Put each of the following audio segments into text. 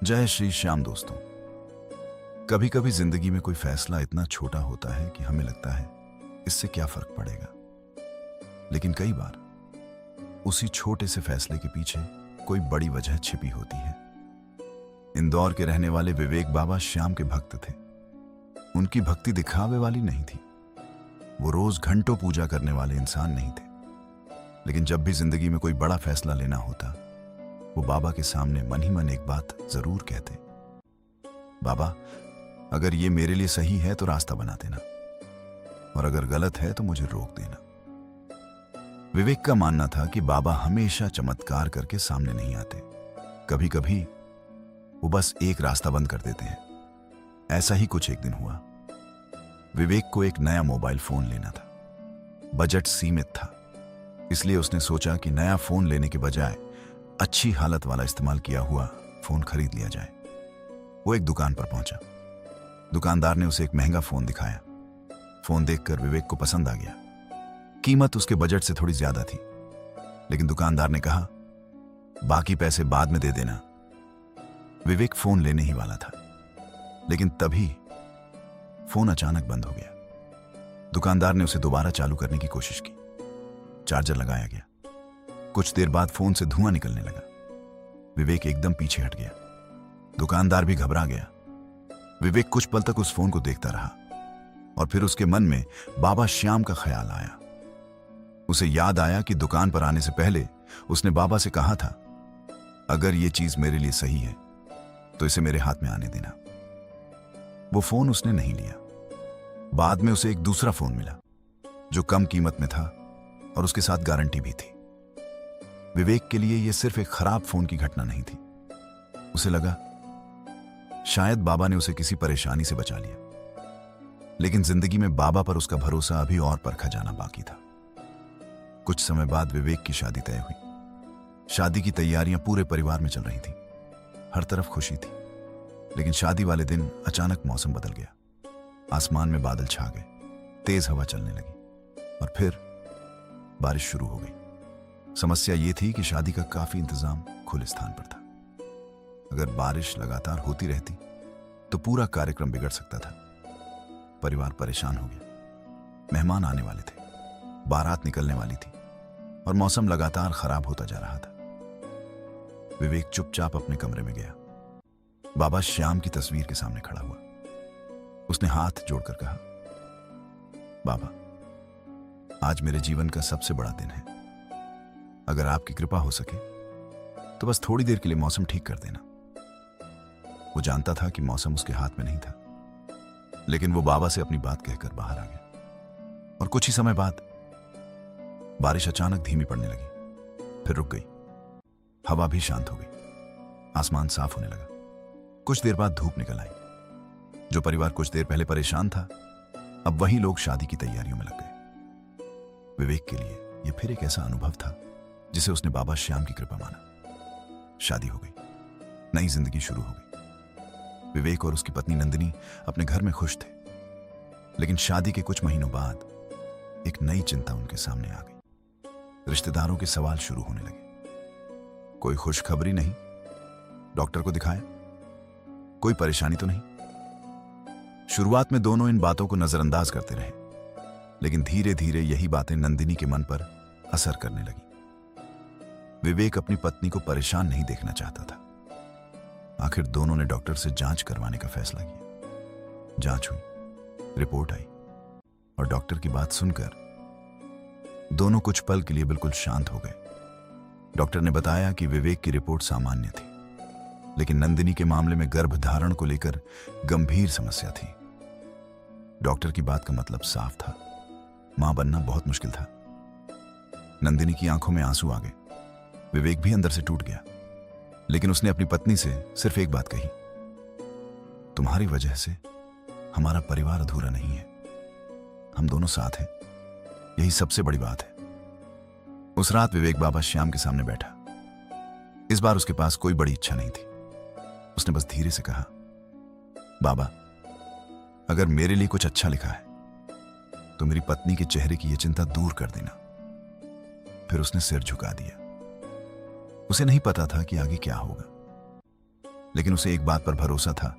जय श्री श्याम दोस्तों। कभी कभी जिंदगी में कोई फैसला इतना छोटा होता है कि हमें लगता है इससे क्या फर्क पड़ेगा, लेकिन कई बार उसी छोटे से फैसले के पीछे कोई बड़ी वजह छिपी होती है। इंदौर के रहने वाले विवेक बाबा श्याम के भक्त थे। उनकी भक्ति दिखावे वाली नहीं थी, वो रोज घंटों पूजा करने वाले इंसान नहीं थे। लेकिन जब भी जिंदगी में कोई बड़ा फैसला लेना होता, वो बाबा के सामने मन ही मन एक बात जरूर कहते, बाबा अगर ये मेरे लिए सही है तो रास्ता बना देना, और अगर गलत है तो मुझे रोक देना। विवेक का मानना था कि बाबा हमेशा चमत्कार करके सामने नहीं आते, कभी कभी वो बस एक रास्ता बंद कर देते हैं। ऐसा ही कुछ एक दिन हुआ। विवेक को एक नया मोबाइल फोन लेना था। बजट सीमित था, इसलिए उसने सोचा कि नया फोन लेने के बजाय अच्छी हालत वाला इस्तेमाल किया हुआ फोन खरीद लिया जाए। वो एक दुकान पर पहुंचा। दुकानदार ने उसे एक महंगा फोन दिखाया। फोन देखकर विवेक को पसंद आ गया। कीमत उसके बजट से थोड़ी ज्यादा थी, लेकिन दुकानदार ने कहा, बाकी पैसे बाद में दे देना। विवेक फोन लेने ही वाला था, लेकिन तभी फोन अचानक बंद हो गया। दुकानदार ने उसे दोबारा चालू करने की कोशिश की। चार्जर लगाया गया। कुछ देर बाद फोन से धुआं निकलने लगा। विवेक एकदम पीछे हट गया। दुकानदार भी घबरा गया। विवेक कुछ पल तक उस फोन को देखता रहा, और फिर उसके मन में बाबा श्याम का ख्याल आया। उसे याद आया कि दुकान पर आने से पहले उसने बाबा से कहा था, अगर ये चीज मेरे लिए सही है तो इसे मेरे हाथ में आने देना। वो फोन उसने नहीं लिया। बाद में उसे एक दूसरा फोन मिला, जो कम कीमत में था और उसके साथ गारंटी भी थी। विवेक के लिए यह सिर्फ एक खराब फोन की घटना नहीं थी। उसे लगा शायद बाबा ने उसे किसी परेशानी से बचा लिया। लेकिन जिंदगी में बाबा पर उसका भरोसा अभी और परखा जाना बाकी था। कुछ समय बाद विवेक की शादी तय हुई। शादी की तैयारियां पूरे परिवार में चल रही थी। हर तरफ खुशी थी। लेकिन शादी वाले दिन अचानक मौसम बदल गया। आसमान में बादल छा गए, तेज हवा चलने लगी, और फिर बारिश शुरू हो गई। समस्या यह थी कि शादी का काफी इंतजाम खुले स्थान पर था। अगर बारिश लगातार होती रहती तो पूरा कार्यक्रम बिगड़ सकता था। परिवार परेशान हो गया। मेहमान आने वाले थे, बारात निकलने वाली थी, और मौसम लगातार खराब होता जा रहा था। विवेक चुपचाप अपने कमरे में गया। बाबा श्याम की तस्वीर के सामने खड़ा हुआ। उसने हाथ जोड़कर कहा, बाबा आज मेरे जीवन का सबसे बड़ा दिन है। अगर आपकी कृपा हो सके तो बस थोड़ी देर के लिए मौसम ठीक कर देना। वो जानता था कि मौसम उसके हाथ में नहीं था, लेकिन वो बाबा से अपनी बात कहकर बाहर आ गया। और कुछ ही समय बाद बारिश अचानक धीमी पड़ने लगी, फिर रुक गई। हवा भी शांत हो गई। आसमान साफ होने लगा। कुछ देर बाद धूप निकल आई। जो परिवार कुछ देर पहले परेशान था, अब वही लोग शादी की तैयारियों में लग गए। विवेक के लिए यह फिर एक ऐसा अनुभव था जिसे उसने बाबा श्याम की कृपा माना। शादी हो गई, नई जिंदगी शुरू हो गई। विवेक और उसकी पत्नी नंदिनी अपने घर में खुश थे। लेकिन शादी के कुछ महीनों बाद एक नई चिंता उनके सामने आ गई। रिश्तेदारों के सवाल शुरू होने लगे। कोई खुशखबरी नहीं? डॉक्टर को दिखाया? कोई परेशानी तो नहीं? शुरुआत में दोनों इन बातों को नजरअंदाज करते रहे, लेकिन धीरे धीरे यही बातें नंदिनी के मन पर असर करने लगी। विवेक अपनी पत्नी को परेशान नहीं देखना चाहता था। आखिर दोनों ने डॉक्टर से जांच करवाने का फैसला किया। जांच हुई, रिपोर्ट आई, और डॉक्टर की बात सुनकर दोनों कुछ पल के लिए बिल्कुल शांत हो गए। डॉक्टर ने बताया कि विवेक की रिपोर्ट सामान्य थी, लेकिन नंदिनी के मामले में गर्भधारण को लेकर गंभीर समस्या थी। डॉक्टर की बात का मतलब साफ था, मां बनना बहुत मुश्किल था। नंदिनी की आंखों में आंसू आ गए। विवेक भी अंदर से टूट गया, लेकिन उसने अपनी पत्नी से सिर्फ एक बात कही, तुम्हारी वजह से हमारा परिवार अधूरा नहीं है। हम दोनों साथ हैं, यही सबसे बड़ी बात है। उस रात विवेक बाबा श्याम के सामने बैठा। इस बार उसके पास कोई बड़ी इच्छा नहीं थी। उसने बस धीरे से कहा, बाबा अगर मेरे लिए कुछ अच्छा लिखा है तो मेरी पत्नी के चेहरे की यह चिंता दूर कर देना। फिर उसने सिर झुका दिया। उसे नहीं पता था कि आगे क्या होगा। लेकिन उसे एक बात पर भरोसा था,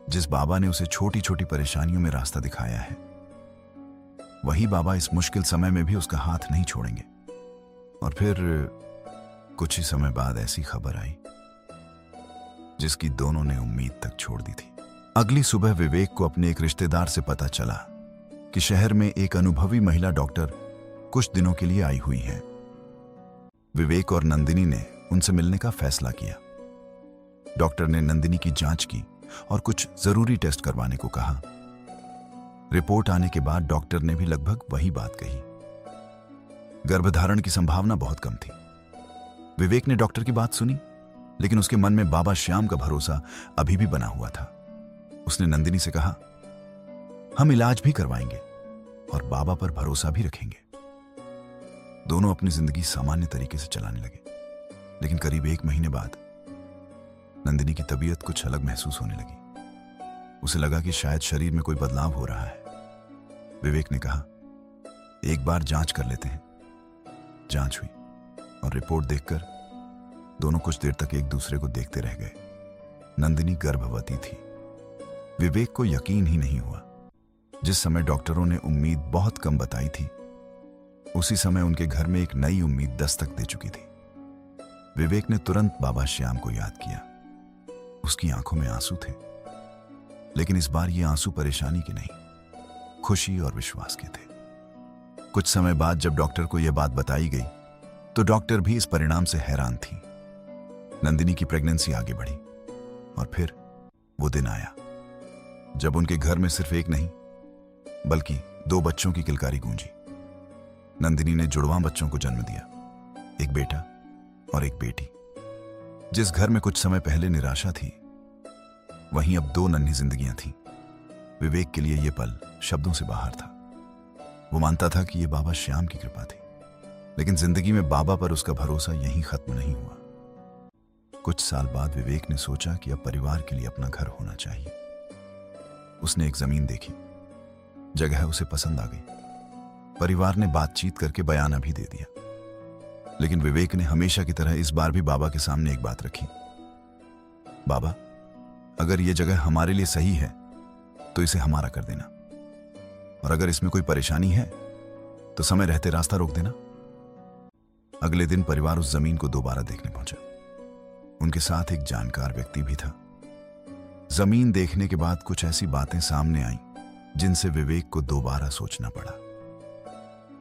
जिस बाबा ने उसे छोटी छोटी परेशानियों में रास्ता दिखाया है, वही बाबा इस मुश्किल समय में भी उसका हाथ नहीं छोड़ेंगे। और फिर कुछ ही समय बाद ऐसी खबर आई जिसकी दोनों ने उम्मीद तक छोड़ दी थी। अगली सुबह विवेक को अपने एक रिश्तेदार से पता चला कि शहर में एक अनुभवी महिला डॉक्टर कुछ दिनों के लिए आई हुई है। विवेक और नंदिनी ने उनसे मिलने का फैसला किया। डॉक्टर ने नंदिनी की जांच की और कुछ जरूरी टेस्ट करवाने को कहा। रिपोर्ट आने के बाद डॉक्टर ने भी लगभग वही बात कही। गर्भधारण की संभावना बहुत कम थी। विवेक ने डॉक्टर की बात सुनी, लेकिन उसके मन में बाबा श्याम का भरोसा अभी भी बना हुआ था। उसने नंदिनी से कहा, हम इलाज भी करवाएंगे और बाबा पर भरोसा भी रखेंगे। दोनों अपनी जिंदगी सामान्य तरीके से चलाने लगे। लेकिन करीब 1 महीने बाद नंदिनी की तबीयत कुछ अलग महसूस होने लगी। उसे लगा कि शायद शरीर में कोई बदलाव हो रहा है। विवेक ने कहा, एक बार जांच कर लेते हैं। जांच हुई और रिपोर्ट देखकर दोनों कुछ देर तक एक दूसरे को देखते रह गए। नंदिनी गर्भवती थी। विवेक को यकीन ही नहीं हुआ। जिस समय डॉक्टरों ने उम्मीद बहुत कम बताई थी, उसी समय उनके घर में एक नई उम्मीद दस्तक दे चुकी थी। विवेक ने तुरंत बाबा श्याम को याद किया। उसकी आंखों में आंसू थे, लेकिन इस बार ये आंसू परेशानी के नहीं, खुशी और विश्वास के थे। कुछ समय बाद जब डॉक्टर को यह बात बताई गई, तो डॉक्टर भी इस परिणाम से हैरान थी। नंदिनी की प्रेगनेंसी आगे बढ़ी और फिर वो दिन आया जब उनके घर में सिर्फ एक नहीं बल्कि 2 बच्चों की किलकारी गूंजी। नंदिनी ने जुड़वां बच्चों को जन्म दिया, एक बेटा और एक बेटी। जिस घर में कुछ समय पहले निराशा थी, वहीं अब 2 नन्ही जिंदगियां थीं। विवेक के लिए यह पल शब्दों से बाहर था। वो मानता था कि यह बाबा श्याम की कृपा थी, लेकिन जिंदगी में बाबा पर उसका भरोसा यहीं खत्म नहीं हुआ। कुछ साल बाद विवेक ने सोचा कि अब परिवार के लिए अपना घर होना चाहिए। उसने एक जमीन देखी, जगह उसे पसंद आ गई। परिवार ने बातचीत करके बयाना भी दे दिया, लेकिन विवेक ने हमेशा की तरह इस बार भी बाबा के सामने एक बात रखी। बाबा, अगर यह जगह हमारे लिए सही है तो इसे हमारा कर देना, और अगर इसमें कोई परेशानी है तो समय रहते रास्ता रोक देना। अगले दिन परिवार उस जमीन को दोबारा देखने पहुंचा। उनके साथ एक जानकार व्यक्ति भी था। जमीन देखने के बाद कुछ ऐसी बातें सामने आईं जिनसे विवेक को दोबारा सोचना पड़ा।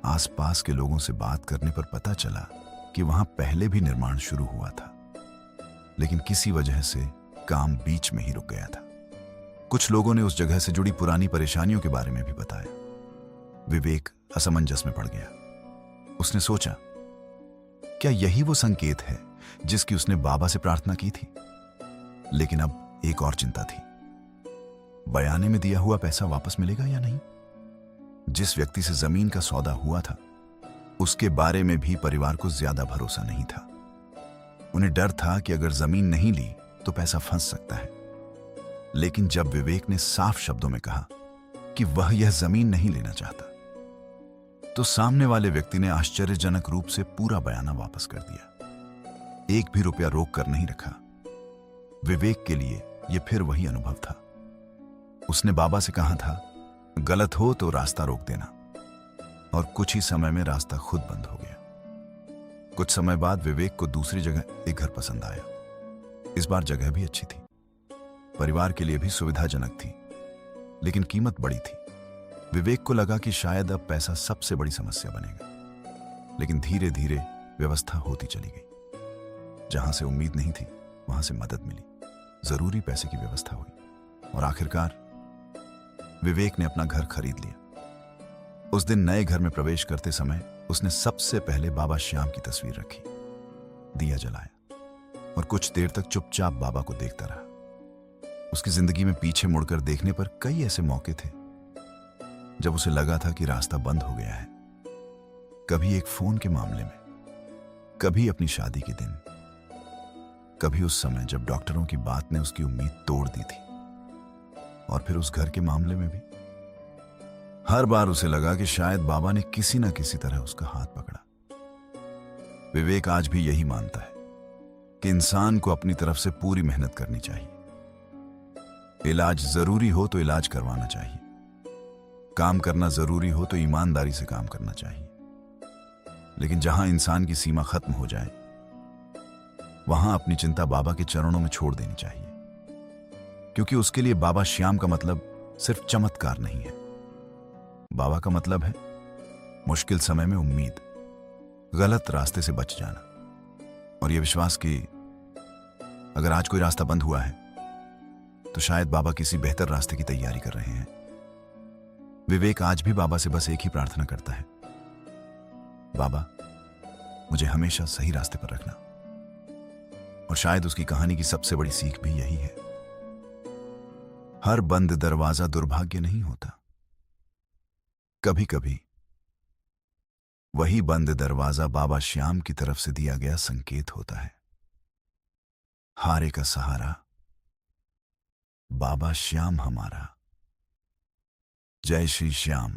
आसपास के लोगों से बात करने पर पता चला कि वहां पहले भी निर्माण शुरू हुआ था, लेकिन किसी वजह से काम बीच में ही रुक गया था। कुछ लोगों ने उस जगह से जुड़ी पुरानी परेशानियों के बारे में भी बताया। विवेक असमंजस में पड़ गया। उसने सोचा, क्या यही वो संकेत है जिसकी उसने बाबा से प्रार्थना की थी? लेकिन अब एक और चिंता थी, बयाने में दिया हुआ पैसा वापस मिलेगा या नहीं? जिस व्यक्ति से जमीन का सौदा हुआ था, उसके बारे में भी परिवार को ज्यादा भरोसा नहीं था। उन्हें डर था कि अगर जमीन नहीं ली तो पैसा फंस सकता है। लेकिन जब विवेक ने साफ शब्दों में कहा कि वह यह जमीन नहीं लेना चाहता, तो सामने वाले व्यक्ति ने आश्चर्यजनक रूप से पूरा बयाना वापस कर दिया। 1 भी रुपया रोक कर नहीं रखा। विवेक के लिए यह फिर वही अनुभव था। उसने बाबा से कहा था, गलत हो तो रास्ता रोक देना, और कुछ ही समय में रास्ता खुद बंद हो गया। कुछ समय बाद विवेक को दूसरी जगह एक घर पसंद आया। इस बार जगह भी अच्छी थी, परिवार के लिए भी सुविधाजनक थी, लेकिन कीमत बड़ी थी। विवेक को लगा कि शायद अब पैसा सबसे बड़ी समस्या बनेगा, लेकिन धीरे धीरे व्यवस्था होती चली गई। जहां से उम्मीद नहीं थी, वहां से मदद मिली, जरूरी पैसे की व्यवस्था हुई, और आखिरकार विवेक ने अपना घर खरीद लिया। उस दिन नए घर में प्रवेश करते समय उसने सबसे पहले बाबा श्याम की तस्वीर रखी, दिया जलाया और कुछ देर तक चुपचाप बाबा को देखता रहा। उसकी जिंदगी में पीछे मुड़कर देखने पर कई ऐसे मौके थे जब उसे लगा था कि रास्ता बंद हो गया है। कभी एक फोन के मामले में, कभी अपनी शादी के दिन, कभी उस समय जब डॉक्टरों की बात ने उसकी उम्मीद तोड़ दी थी, और फिर उस घर के मामले में भी। हर बार उसे लगा कि शायद बाबा ने किसी न किसी तरह उसका हाथ पकड़ा। विवेक आज भी यही मानता है कि इंसान को अपनी तरफ से पूरी मेहनत करनी चाहिए। इलाज जरूरी हो तो इलाज करवाना चाहिए, काम करना जरूरी हो तो ईमानदारी से काम करना चाहिए। लेकिन जहां इंसान की सीमा खत्म हो जाए, वहां अपनी चिंता बाबा के चरणों में छोड़ देनी चाहिए, क्योंकि उसके लिए बाबा श्याम का मतलब सिर्फ चमत्कार नहीं है। बाबा का मतलब है मुश्किल समय में उम्मीद, गलत रास्ते से बच जाना और यह विश्वास कि अगर आज कोई रास्ता बंद हुआ है तो शायद बाबा किसी बेहतर रास्ते की तैयारी कर रहे हैं। विवेक आज भी बाबा से बस एक ही प्रार्थना करता है, बाबा मुझे हमेशा सही रास्ते पर रखना। और शायद उसकी कहानी की सबसे बड़ी सीख भी यही है, हर बंद दरवाजा दुर्भाग्य नहीं होता। कभी कभी वही बंद दरवाजा बाबा श्याम की तरफ से दिया गया संकेत होता है। हारे का सहारा बाबा श्याम हमारा। जय श्री श्याम।